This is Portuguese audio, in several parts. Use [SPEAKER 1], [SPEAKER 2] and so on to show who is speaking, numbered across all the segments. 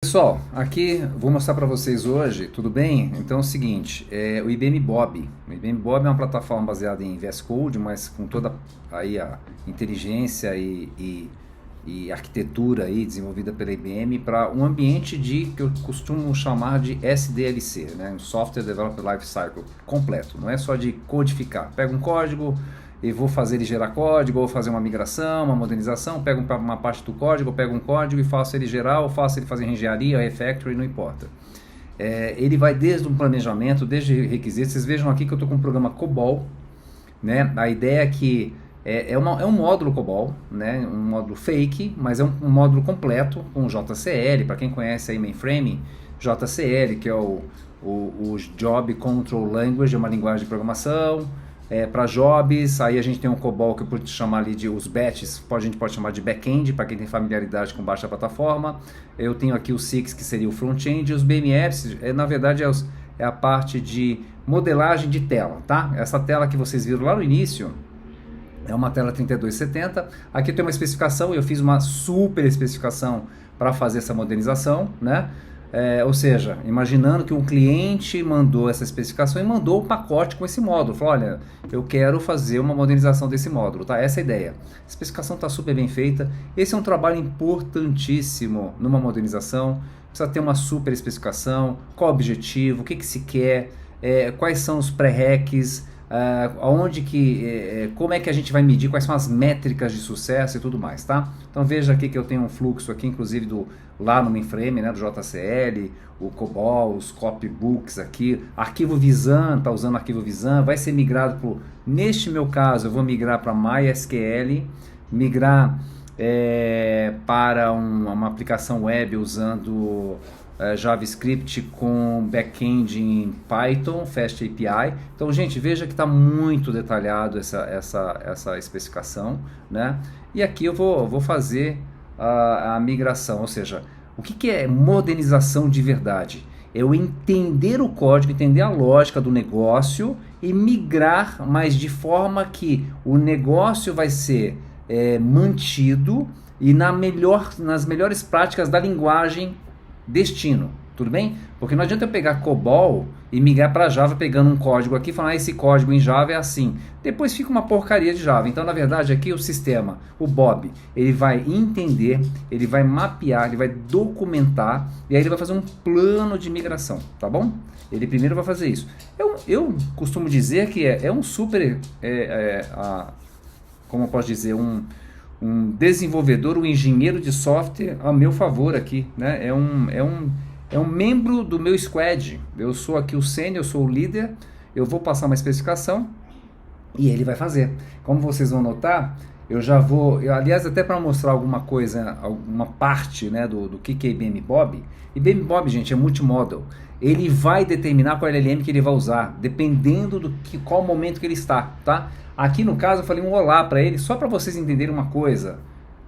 [SPEAKER 1] Pessoal, aqui vou mostrar para vocês hoje, tudo bem? Então é o seguinte, o IBM Bob. O IBM Bob é uma plataforma baseada em VS Code, mas com toda aí a inteligência e arquitetura aí desenvolvida pela IBM para um ambiente que eu costumo chamar de SDLC, né? Um Software Development Lifecycle completo. Não é só de codificar. Pega um código e vou fazer ele gerar código, ou fazer uma migração, uma modernização, pego uma parte do código, pego um código e faço ele gerar, ou faço ele fazer engenharia, refactoring, não importa. Ele vai desde um planejamento, desde requisitos. Vocês vejam aqui que eu estou com um programa COBOL, né? A ideia é que é um módulo COBOL, né? Um módulo fake, mas é um módulo completo com JCL. Para quem conhece aí mainframe, JCL, que é o Job Control Language, é uma linguagem de programação. Para jobs, aí a gente tem um COBOL que eu posso chamar ali de os batches, a gente pode chamar de back-end, para quem tem familiaridade com baixa plataforma. Eu tenho aqui o SIX, que seria o front-end, e os BMFs, na verdade, é a parte de modelagem de tela, tá? Essa tela que vocês viram lá no início é uma tela 3270. Aqui tem uma especificação, eu fiz uma super especificação para fazer essa modernização, né? Ou seja, imaginando que um cliente mandou essa especificação e mandou o pacote com esse módulo. Falou, olha, eu quero fazer uma modernização desse módulo, tá? Essa é a ideia. A especificação está super bem feita. Esse é um trabalho importantíssimo numa modernização. Precisa ter uma super especificação, qual o objetivo, o que se quer, quais são os pré-requis, como é que a gente vai medir, quais são as métricas de sucesso e tudo mais, tá? Então veja aqui que eu tenho um fluxo aqui, inclusive lá no mainframe, né, do JCL, o COBOL, os copybooks aqui, arquivo Visan, tá usando arquivo Visan, vai ser migrado neste meu caso, eu vou migrar para MySQL, migrar para uma aplicação web usando JavaScript com back-end em Python, Fast API. Então, gente, veja que está muito detalhado essa especificação, né? E aqui eu vou fazer a migração, ou seja, o que é modernização de verdade? Eu entender o código, entender a lógica do negócio e migrar, mas de forma que o negócio vai ser mantido e nas melhores práticas da linguagem destino, tudo bem? Porque não adianta eu pegar COBOL e migrar para Java pegando um código aqui e falar, esse código em Java é assim. Depois fica uma porcaria de Java. Então, na verdade, aqui o sistema, o Bob, ele vai entender, ele vai mapear, ele vai documentar e aí ele vai fazer um plano de migração, tá bom? Ele primeiro vai fazer isso. Eu costumo dizer que é um super, como eu posso dizer, um desenvolvedor, um engenheiro de software a meu favor aqui, né? É um membro do meu squad. Eu sou aqui o sênior, eu sou o líder, eu vou passar uma especificação e ele vai fazer. Como vocês vão notar, aliás, até para mostrar alguma coisa, alguma parte, né, do que é IBM Bob. IBM Bob, gente, é multimodal. Ele vai determinar qual LLM que ele vai usar, dependendo qual momento que ele está, tá? Aqui no caso eu falei um olá para ele, só para vocês entenderem uma coisa,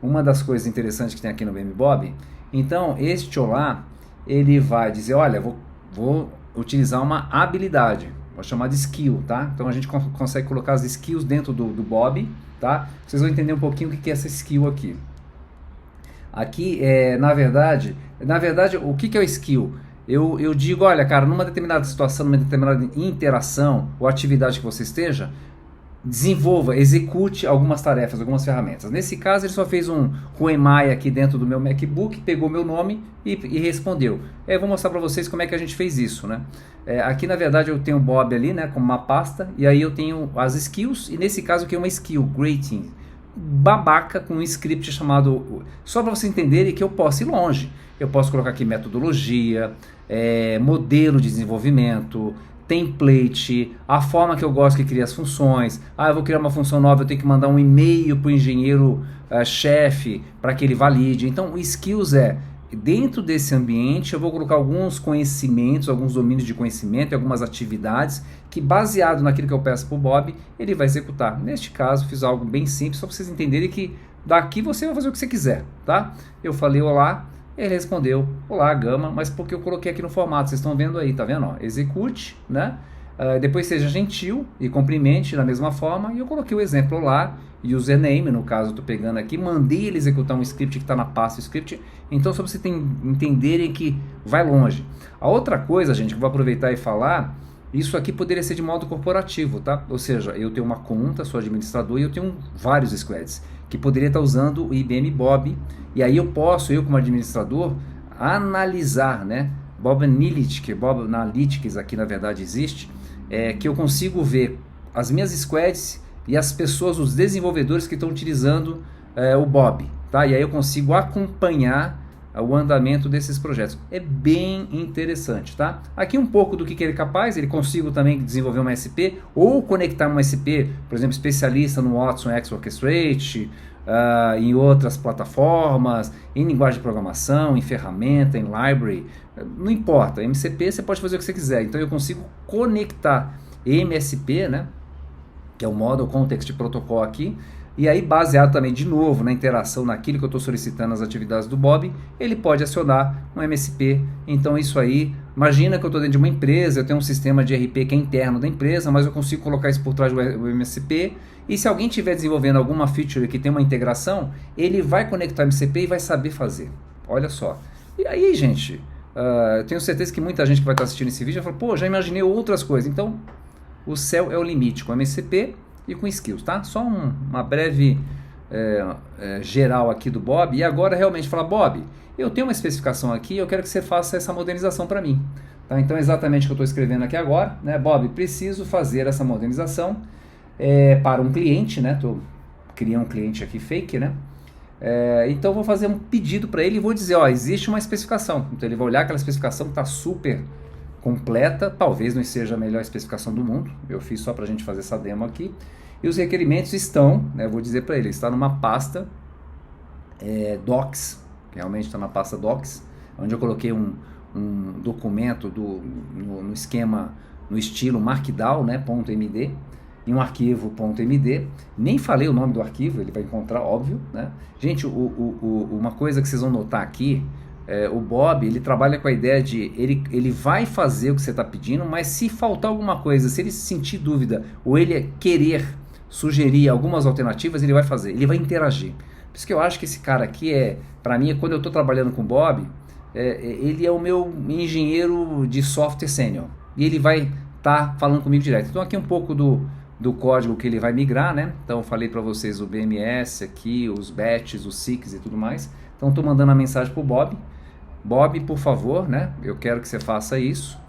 [SPEAKER 1] uma das coisas interessantes que tem aqui no IBM Bob. Então, este olá, ele vai dizer, olha, vou utilizar uma habilidade, vou chamar de skill, tá? Então a gente consegue colocar as skills dentro do Bob, tá? Vocês vão entender um pouquinho o que é essa skill aqui. Aqui, na verdade, o que é o skill? Eu digo, olha, cara, numa determinada situação, numa determinada interação ou atividade que você esteja, desenvolva, execute algumas tarefas, algumas ferramentas. Nesse caso, ele só fez um Who-am-I aqui dentro do meu MacBook, pegou meu nome e respondeu. Eu vou mostrar para vocês como é que a gente fez isso, né? Aqui, na verdade, eu tenho o Bob ali, né, como uma pasta, e aí eu tenho as skills, e nesse caso aqui é uma skill, greeting, babaca, com um script chamado, só para vocês entenderem que eu posso ir longe. Eu posso colocar aqui metodologia, modelo de desenvolvimento, template, a forma que eu gosto que cria as funções. Eu vou criar uma função nova, eu tenho que mandar um e-mail para o engenheiro chefe para que ele valide. Então, o skills dentro desse ambiente, eu vou colocar alguns conhecimentos, alguns domínios de conhecimento e algumas atividades que, baseado naquilo que eu peço para o Bob, ele vai executar. Neste caso, fiz algo bem simples, só para vocês entenderem que daqui você vai fazer o que você quiser, tá? Eu falei olá, ele respondeu, olá, Gama, mas porque eu coloquei aqui no formato, vocês estão vendo aí, tá vendo? Ó, execute, né? Depois seja gentil e cumprimente da mesma forma, e eu coloquei o exemplo lá, username, no caso eu estou pegando aqui, mandei ele executar um script que está na pasta script, então só para vocês entenderem que vai longe. A outra coisa, gente, que eu vou aproveitar e falar, isso aqui poderia ser de modo corporativo, tá? Ou seja, eu tenho uma conta, sou administrador e eu tenho vários squads, que poderia estar usando o IBM Bob, e aí eu como administrador, analisar, né? Bob Analytics aqui na verdade existe, que eu consigo ver as minhas squads e as pessoas, os desenvolvedores que estão utilizando o Bob, tá? E aí eu consigo acompanhar o andamento desses projetos. É bem interessante, tá? Aqui um pouco do que ele é capaz, ele consigo também desenvolver uma SP ou conectar uma SP, por exemplo, especialista no Watson X Orchestrate, em outras plataformas, em linguagem de programação, em ferramenta, em library, não importa, MCP você pode fazer o que você quiser, então eu consigo conectar MSP, né, que é o Model Context Protocol aqui, e aí baseado também de novo na interação, naquilo que eu estou solicitando nas atividades do Bob, ele pode acionar um MSP. Então isso aí, imagina que eu estou dentro de uma empresa, eu tenho um sistema de RP que é interno da empresa, mas eu consigo colocar isso por trás do MSP, e se alguém estiver desenvolvendo alguma feature que tem uma integração, ele vai conectar o MSP e vai saber fazer. Olha só. E aí, gente, eu tenho certeza que muita gente que vai estar assistindo esse vídeo vai falar, pô, já imaginei outras coisas. Então, o céu é o limite com MSP e com skills, tá? Só uma breve geral aqui do Bob, e agora realmente falar, Bob, eu tenho uma especificação aqui, eu quero que você faça essa modernização para mim, tá? Então exatamente o que eu estou escrevendo aqui agora, né? Bob, preciso fazer essa modernização para um cliente, né? Criei um cliente aqui fake, né? Então vou fazer um pedido para ele e vou dizer, ó, existe uma especificação, então ele vai olhar aquela especificação que está super completa, talvez não seja a melhor especificação do mundo, eu fiz só para a gente fazer essa demo aqui, e os requerimentos estão, né, eu vou dizer para ele, está numa pasta Docs, que realmente está na pasta Docs, onde eu coloquei um documento no esquema, no estilo Markdown, né, .md, em um arquivo .md, nem falei o nome do arquivo, ele vai encontrar, óbvio, né? Gente, uma coisa que vocês vão notar aqui, o Bob, ele trabalha com a ideia de, ele vai fazer o que você está pedindo, mas se faltar alguma coisa, se ele sentir dúvida, ou ele querer sugerir algumas alternativas, ele vai fazer, ele vai interagir. Por isso que eu acho que esse cara aqui para mim, quando eu estou trabalhando com o Bob, ele é o meu engenheiro de software sênior, e ele vai estar falando comigo direto. Então aqui um pouco do código que ele vai migrar, né? Então eu falei para vocês o BMS aqui, os batches, os SICs e tudo mais. Então estou mandando a mensagem para o Bob. Bob, por favor, né? Eu quero que você faça isso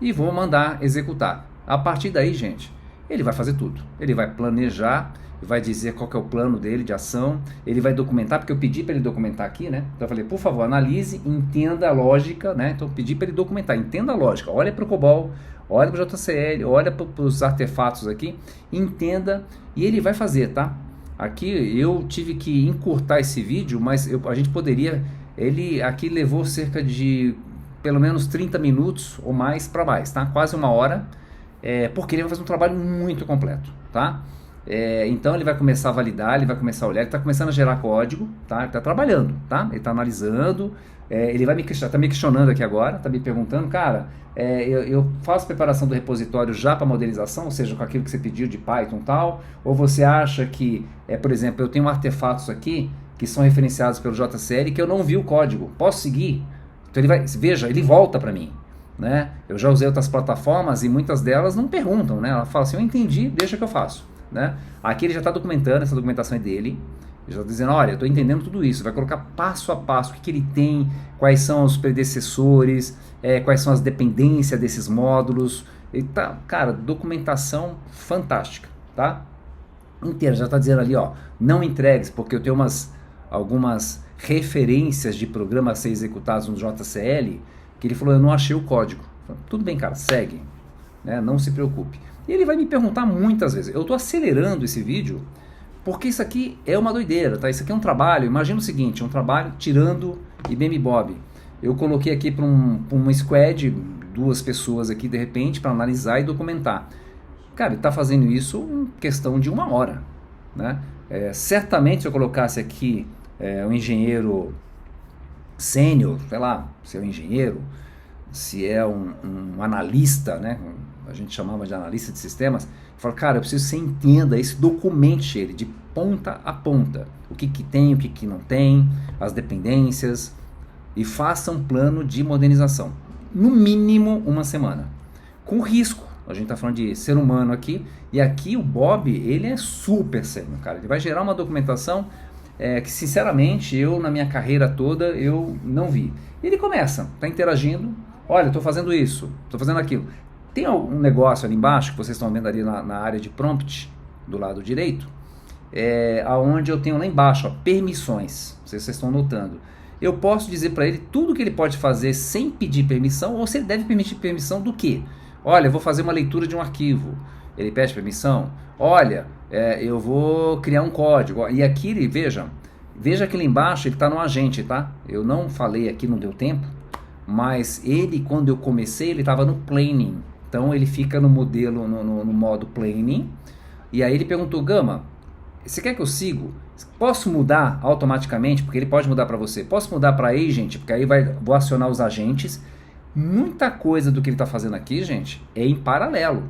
[SPEAKER 1] e vou mandar executar. A partir daí, gente, ele vai fazer tudo. Ele vai planejar, vai dizer qual que é o plano dele de ação, ele vai documentar, porque eu pedi para ele documentar aqui, né? Então eu falei, por favor, analise, entenda a lógica, né? Então eu pedi para ele documentar, entenda a lógica, olha para o COBOL, olha para o JCL, olha para os artefatos aqui, entenda, e ele vai fazer, tá? Aqui eu tive que encurtar esse vídeo, mas a gente poderia, ele aqui levou cerca de pelo menos 30 minutos ou mais para mais, tá? Quase uma hora, porque ele vai fazer um trabalho muito completo, tá? Então ele vai começar a validar, ele vai começar a olhar, ele está começando a gerar código, tá? Ele está trabalhando, tá? Ele está analisando, ele vai tá me questionando aqui agora, está me perguntando, cara, eu faço preparação do repositório já para modelização, ou seja, com aquilo que você pediu de Python e tal, ou você acha que, por exemplo, eu tenho artefatos aqui que são referenciados pelo JCL que eu não vi o código, posso seguir? Então ele vai, veja, ele volta para mim, né? Eu já usei outras plataformas e muitas delas não perguntam, né? Ela fala assim, eu entendi, deixa que eu faço. Né? Aqui ele já está documentando, essa documentação é dele, ele já está dizendo, olha, eu estou entendendo tudo isso, vai colocar passo a passo o que ele tem, quais são os predecessores, quais são as dependências desses módulos, e tá, cara, documentação fantástica, tá? Inteira, já está dizendo ali, ó, não entregues, porque eu tenho algumas referências de programas a ser executados no JCL, que ele falou, eu não achei o código. Falei, tudo bem, cara, segue, né? Não se preocupe. E ele vai me perguntar muitas vezes. Eu estou acelerando esse vídeo porque isso aqui é uma doideira, tá? Isso aqui é um trabalho. Imagina o seguinte, um trabalho tirando IBM Bob. Eu coloquei aqui para uma squad, 2 pessoas aqui de repente para analisar e documentar. Cara, ele está fazendo isso em questão de 1 hora, né? Certamente se eu colocasse aqui um engenheiro sênior, sei lá, seu engenheiro, se é um analista, né? A gente chamava de analista de sistemas. Eu falo, cara, eu preciso que você entenda isso, documente ele de ponta a ponta. O que tem, o que não tem, as dependências, e faça um plano de modernização. No mínimo uma semana. Com risco. A gente está falando de ser humano aqui. E aqui o Bob, ele é super sério, cara. Ele vai gerar uma documentação que, sinceramente, eu na minha carreira toda, eu não vi. E ele começa, está interagindo. Olha, estou fazendo isso, estou fazendo aquilo. Tem um negócio ali embaixo, que vocês estão vendo ali na área de prompt, do lado direito, aonde eu tenho lá embaixo, ó, permissões. Não sei se vocês estão notando. Eu posso dizer para ele tudo que ele pode fazer sem pedir permissão, ou se ele deve permitir permissão do quê? Olha, eu vou fazer uma leitura de um arquivo. Ele pede permissão. Olha, eu vou criar um código. E aqui, veja que lá embaixo ele está no agente, tá? Eu não falei aqui, não deu tempo, mas ele, quando eu comecei, ele estava no planning. Então ele fica no modelo, no modo planning. E aí ele perguntou, Gama, você quer que eu siga? Posso mudar automaticamente? Porque ele pode mudar para você. Posso mudar para agent? Porque aí vou acionar os agentes. Muita coisa do que ele está fazendo aqui, gente, é em paralelo.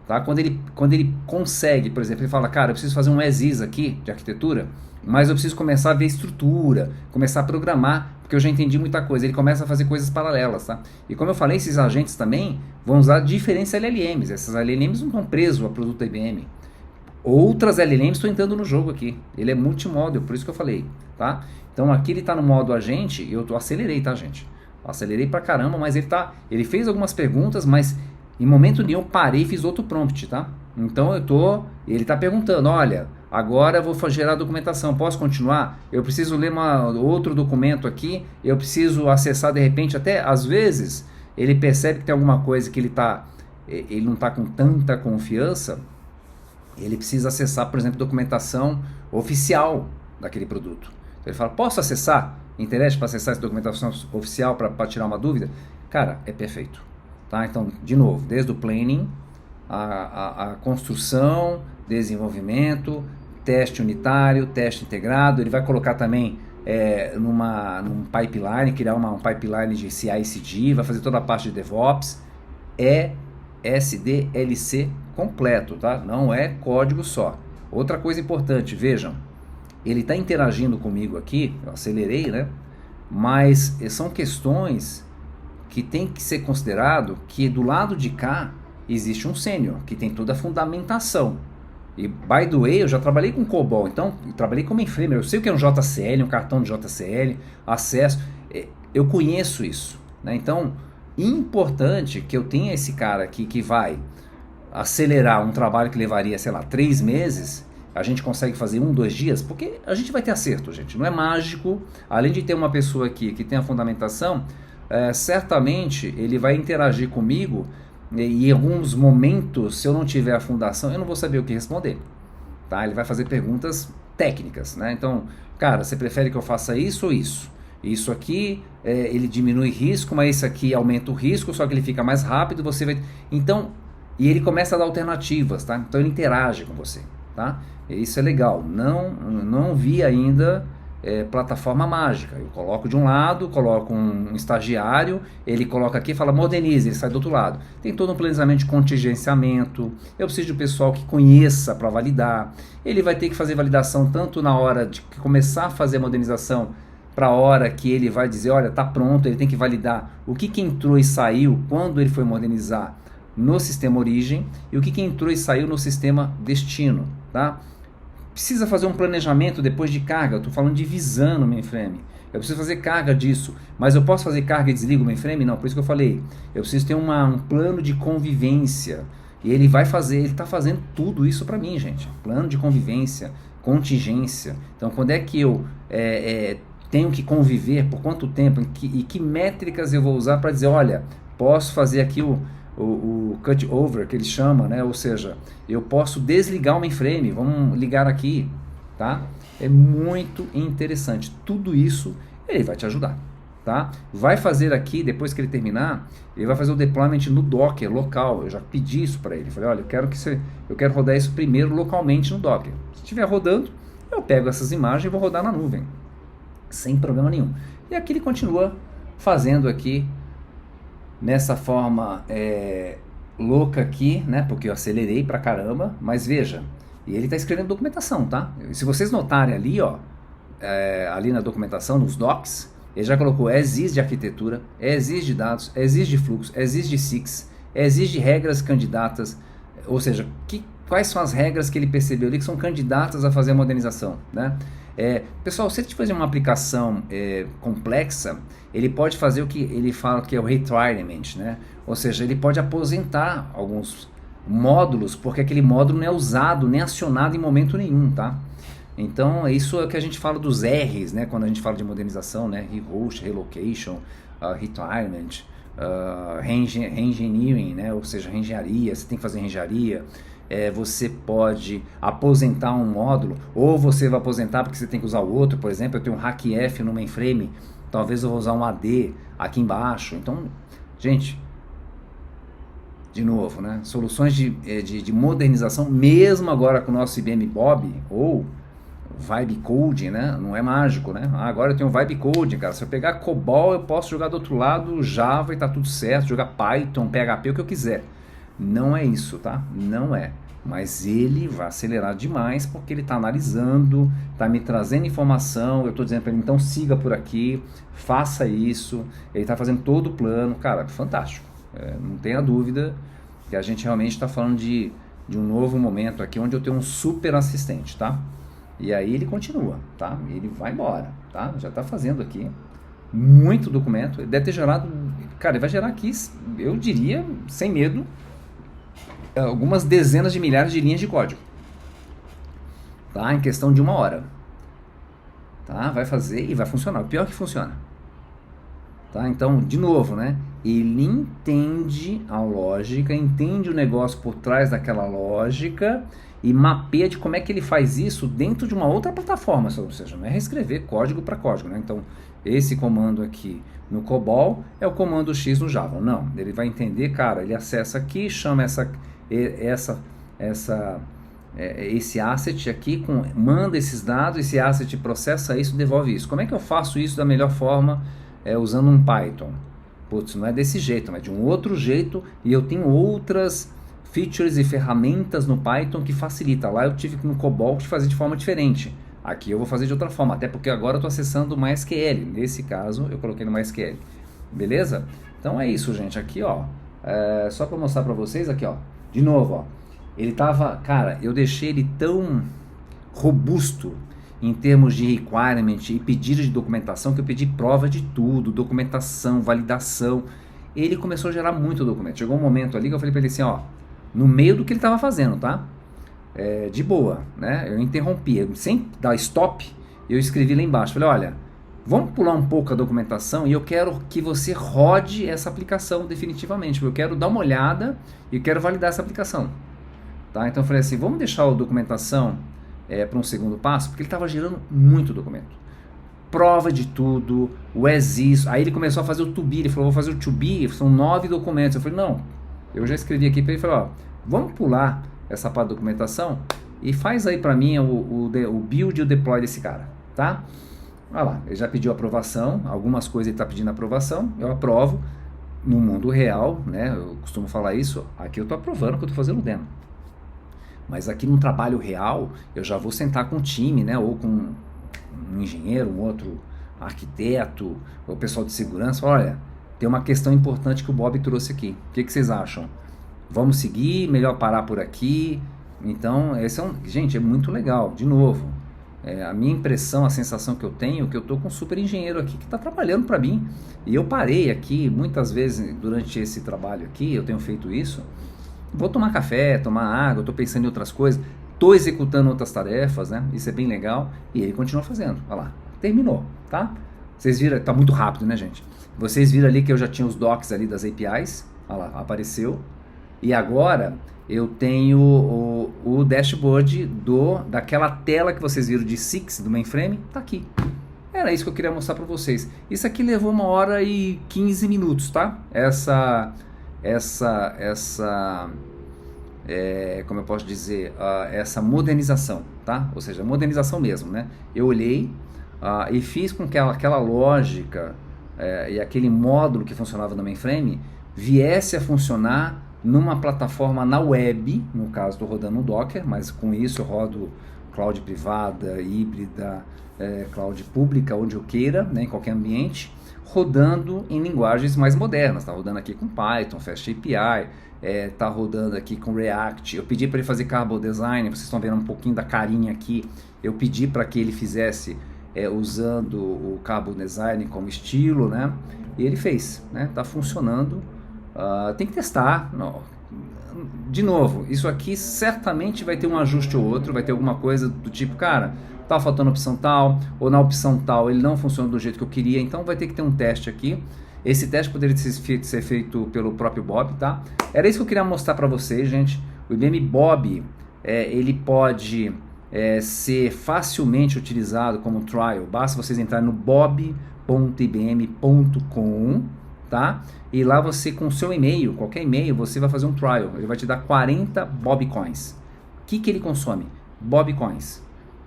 [SPEAKER 1] Tá? Quando ele consegue, por exemplo, ele fala, cara, eu preciso fazer um as-is aqui de arquitetura, mas eu preciso começar a ver estrutura, começar a programar, porque eu já entendi muita coisa. Ele começa a fazer coisas paralelas. Tá? E como eu falei, esses agentes também vão usar diferentes LLMs. Essas LLMs não estão presos a produto da IBM. Outras LLMs estão entrando no jogo aqui. Ele é multimodal, por isso que eu falei. Tá? Então aqui ele está no modo agente, e eu acelerei, tá, gente? Acelerei pra caramba, mas ele fez algumas perguntas, mas em momento nenhum eu parei e fiz outro prompt, tá? Então ele tá perguntando, olha, agora eu vou gerar a documentação, posso continuar? Eu preciso ler outro documento aqui, eu preciso acessar de repente, até às vezes ele percebe que tem alguma coisa que ele não está com tanta confiança, ele precisa acessar, por exemplo, documentação oficial daquele produto. Então ele fala, posso acessar? Interesse para acessar essa documentação oficial para tirar uma dúvida? Cara, é perfeito. Tá? Então, de novo, desde o planning, a construção, desenvolvimento, teste unitário, teste integrado, ele vai colocar também num pipeline, criar um pipeline de CI/CD, vai fazer toda a parte de DevOps, SDLC completo, tá? Não é código só. Outra coisa importante, vejam, ele está interagindo comigo aqui, eu acelerei, né? Mas são questões que tem que ser considerado que do lado de cá existe um sênior, que tem toda a fundamentação. E, by the way, eu já trabalhei com COBOL, então eu trabalhei com mainframe, eu sei o que é um JCL, um cartão de JCL, acesso, eu conheço isso. Né? Então, importante que eu tenha esse cara aqui que vai acelerar um trabalho que levaria, sei lá, 3 meses, a gente consegue fazer 1, 2 dias, porque a gente vai ter acerto, gente, não é mágico. Além de ter uma pessoa aqui que tem a fundamentação, certamente ele vai interagir comigo e em alguns momentos, se eu não tiver a fundação, eu não vou saber o que responder. Tá? Ele vai fazer perguntas técnicas, né? Então, cara, você prefere que eu faça isso ou isso? Isso aqui, ele diminui risco, mas isso aqui aumenta o risco, só que ele fica mais rápido, você vai... Então, e ele começa a dar alternativas, tá? Então ele interage com você, tá? Isso é legal. Não vi ainda plataforma mágica. Eu coloco de um lado, coloco um estagiário, ele coloca aqui e fala modernize, ele sai do outro lado. Tem todo um planejamento de contingenciamento, eu preciso de um pessoal que conheça para validar. Ele vai ter que fazer validação tanto na hora de começar a fazer a modernização, para a hora que ele vai dizer, olha, tá pronto, ele tem que validar o que entrou e saiu quando ele foi modernizar no sistema origem e o que entrou e saiu no sistema destino, tá? Precisa fazer um planejamento depois de carga, eu estou falando de visão no mainframe. Eu preciso fazer carga disso, mas eu posso fazer carga e desligo o mainframe? Não, por isso que eu falei. Eu preciso ter um plano de convivência. E ele vai fazer, ele está fazendo tudo isso para mim, gente. Plano de convivência, contingência. Então, quando é que eu tenho que conviver, por quanto tempo, e que métricas eu vou usar para dizer, olha, posso fazer aqui o cut over, que eles chamam, né? Ou seja, eu posso desligar o mainframe, vamos ligar aqui, tá? É muito interessante. Tudo isso ele vai te ajudar, tá? Vai fazer aqui, depois que ele terminar, ele vai fazer o deployment no Docker local. Eu já pedi isso para ele. Falei, olha, eu quero rodar isso primeiro localmente no Docker. Se estiver rodando, eu pego essas imagens e vou rodar na nuvem, sem problema nenhum. E aqui ele continua fazendo aqui nessa forma louca aqui, né? Porque eu acelerei pra caramba, mas veja, e ele está escrevendo documentação, tá? Se vocês notarem ali, ó, ali na documentação, nos docs, ele já colocou as is de arquitetura, as is de dados, as is de fluxo, as is de SIX, as is de regras candidatas, ou seja, quais são as regras que ele percebeu ali que são candidatas a fazer a modernização, né? Pessoal, se ele fazer uma aplicação complexa, ele pode fazer o que ele fala que é o retirement, né? Ou seja, ele pode aposentar alguns módulos, porque aquele módulo não é usado nem acionado em momento nenhum, tá? Então, isso é o que a gente fala dos R's, né? Quando a gente fala de modernização, né? Rehost, relocation, retirement, reengineering, né? Ou seja, reengenharia, você tem que fazer reengenharia. Você pode aposentar um módulo, ou você vai aposentar porque você tem que usar o outro. Por exemplo, eu tenho um HackF no mainframe, talvez eu vou usar um AD aqui embaixo. Então, gente, de novo, né? Soluções de modernização, mesmo agora com o nosso IBM Bob, ou Vibe Coding, né? Não é mágico, né? Agora eu tenho Vibe Coding, cara. Se eu pegar COBOL, eu posso jogar do outro lado Java e tá tudo certo, jogar Python, PHP, o que eu quiser. Não é isso, tá? Não é. Mas ele vai acelerar demais porque ele está analisando, está me trazendo informação. Eu estou dizendo para ele, então siga por aqui, faça isso. Ele está fazendo todo o plano. Cara, fantástico. Não tenha dúvida que a gente realmente está falando de um novo momento aqui onde eu tenho um super assistente, tá? E aí ele continua, tá? Ele vai embora, tá? Já está fazendo aqui muito documento. Ele deve ter gerado, cara, ele vai gerar aqui, eu diria, sem medo, algumas dezenas de milhares de linhas de código, tá? Em questão de 1 hora, tá? Vai fazer e vai funcionar. O pior é que funciona, tá? Então, de novo, né? Ele entende a lógica, entende o negócio por trás daquela lógica e mapeia de como é que ele faz isso dentro de uma outra plataforma, ou seja, não é reescrever código para código, né? Então, esse comando aqui no COBOL é o comando X no Java. Não, ele vai entender, cara, ele acessa aqui, chama esse asset aqui, manda esses dados, esse asset processa isso, devolve isso. Como é que eu faço isso da melhor forma usando um Python? Putz, não é desse jeito, mas de um outro jeito, e eu tenho outras features e ferramentas no Python que facilita. Lá eu tive que no COBOL fazer de forma diferente. Aqui eu vou fazer de outra forma, até porque agora eu estou acessando o MySQL. Nesse caso, eu coloquei no MySQL. Beleza? Então é isso, gente. Aqui, ó, só para mostrar para vocês, aqui, ó, de novo, ó, ele tava, cara, eu deixei ele tão robusto em termos de requirement e pedido de documentação que eu pedi prova de tudo, documentação, validação. Ele começou a gerar muito documento. Chegou um momento ali que eu falei para ele assim, ó, no meio do que ele estava fazendo, tá? De boa, né? Eu interrompi, sem dar stop, eu escrevi lá embaixo, falei, olha, vamos pular um pouco a documentação e eu quero que você rode essa aplicação definitivamente, porque eu quero dar uma olhada e quero validar essa aplicação, tá? Então eu falei assim, vamos deixar a documentação para um segundo passo, porque ele estava gerando muito documento. Prova de tudo, o as is, aí ele começou a fazer o to be, ele falou, vou fazer o to be, são 9 documentos. Eu falei, não, eu já escrevi aqui para ele, falei, ó, vamos pular essa parte da documentação e faz aí para mim o build e o deploy desse cara, tá? Olha lá, ele já pediu aprovação, algumas coisas ele está pedindo aprovação, eu aprovo. No mundo real, né, eu costumo falar isso, aqui eu estou aprovando que eu estou fazendo o demo. Mas aqui no trabalho real, eu já vou sentar com o time, né, ou com um engenheiro, um outro arquiteto, ou pessoal de segurança, olha, tem uma questão importante que o Bob trouxe aqui, o que vocês acham? Vamos seguir, melhor parar por aqui? Então, gente, é muito legal, de novo, a minha impressão, a sensação que eu tenho, é que eu estou com um super engenheiro aqui que está trabalhando para mim, e eu parei aqui, muitas vezes durante esse trabalho aqui, eu tenho feito isso, vou tomar café, tomar água, estou pensando em outras coisas, estou executando outras tarefas, né? Isso é bem legal, e ele continua fazendo, olha lá, terminou, tá? Vocês viram, tá muito rápido, né, gente? Vocês viram ali que eu já tinha os docs ali das APIs, olha lá, apareceu, e agora eu tenho o dashboard daquela tela que vocês viram de SIX do mainframe, tá aqui. Era isso que eu queria mostrar para vocês. Isso aqui levou 1 hora e 15 minutos, tá? Como eu posso dizer, essa modernização, tá? Ou seja, modernização mesmo, né? Eu olhei e fiz com que aquela lógica e aquele módulo que funcionava no mainframe viesse a funcionar numa plataforma na web, no caso estou rodando no Docker, mas com isso eu rodo cloud privada, híbrida, cloud pública, onde eu queira, né, em qualquer ambiente, rodando em linguagens mais modernas. Está rodando aqui com Python, Fast API, está rodando aqui com React. Eu pedi para ele fazer Carbon Design, vocês estão vendo um pouquinho da carinha aqui, eu pedi para que ele fizesse usando o Carbon Design como estilo, né? E ele fez, né? Tá funcionando. Tem que testar. Não. De novo, isso aqui certamente vai ter um ajuste ou outro, vai ter alguma coisa do tipo, cara, tá faltando opção tal, ou na opção tal ele não funciona do jeito que eu queria, então vai ter que ter um teste aqui. Esse teste poderia ser feito pelo próprio Bob, tá? Era isso que eu queria mostrar para vocês, gente. O IBM Bob, ele pode ser facilmente utilizado como trial. Basta vocês entrarem no bob.ibm.com, tá? E lá você, com o seu e-mail, qualquer e-mail, você vai fazer um trial. Ele vai te dar 40 Bob Coins. O que ele consome? Bob Coins.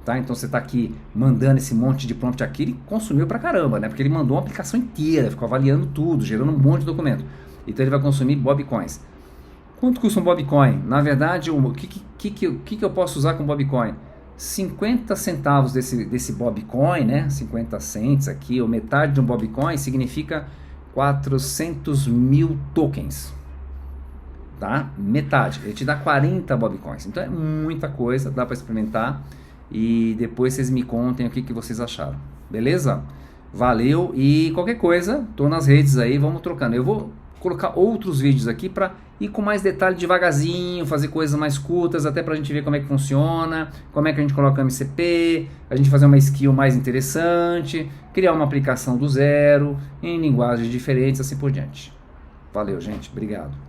[SPEAKER 1] Tá? Então você está aqui mandando esse monte de prompt aqui, ele consumiu pra caramba, né? Porque ele mandou uma aplicação inteira, ficou avaliando tudo, gerando um monte de documento. Então ele vai consumir Bob Coins. Quanto custa um Bob Coin? Na verdade, o que eu posso usar com Bob Coin? 50 centavos desse Bob Coin, né? 50 cents aqui, ou metade de um Bob Coin, significa 400 mil tokens. Tá? Metade. Ele te dá 40 Bob Coins. Então é muita coisa, dá para experimentar. E depois vocês me contem o que vocês acharam. Beleza? Valeu. E qualquer coisa, tô nas redes aí, vamos trocando. Eu vou colocar outros vídeos aqui para ir com mais detalhe devagarzinho, fazer coisas mais curtas, até para a gente ver como é que funciona, como é que a gente coloca o MCP, a gente fazer uma skill mais interessante, criar uma aplicação do zero, em linguagens diferentes, assim por diante. Valeu, gente. Obrigado.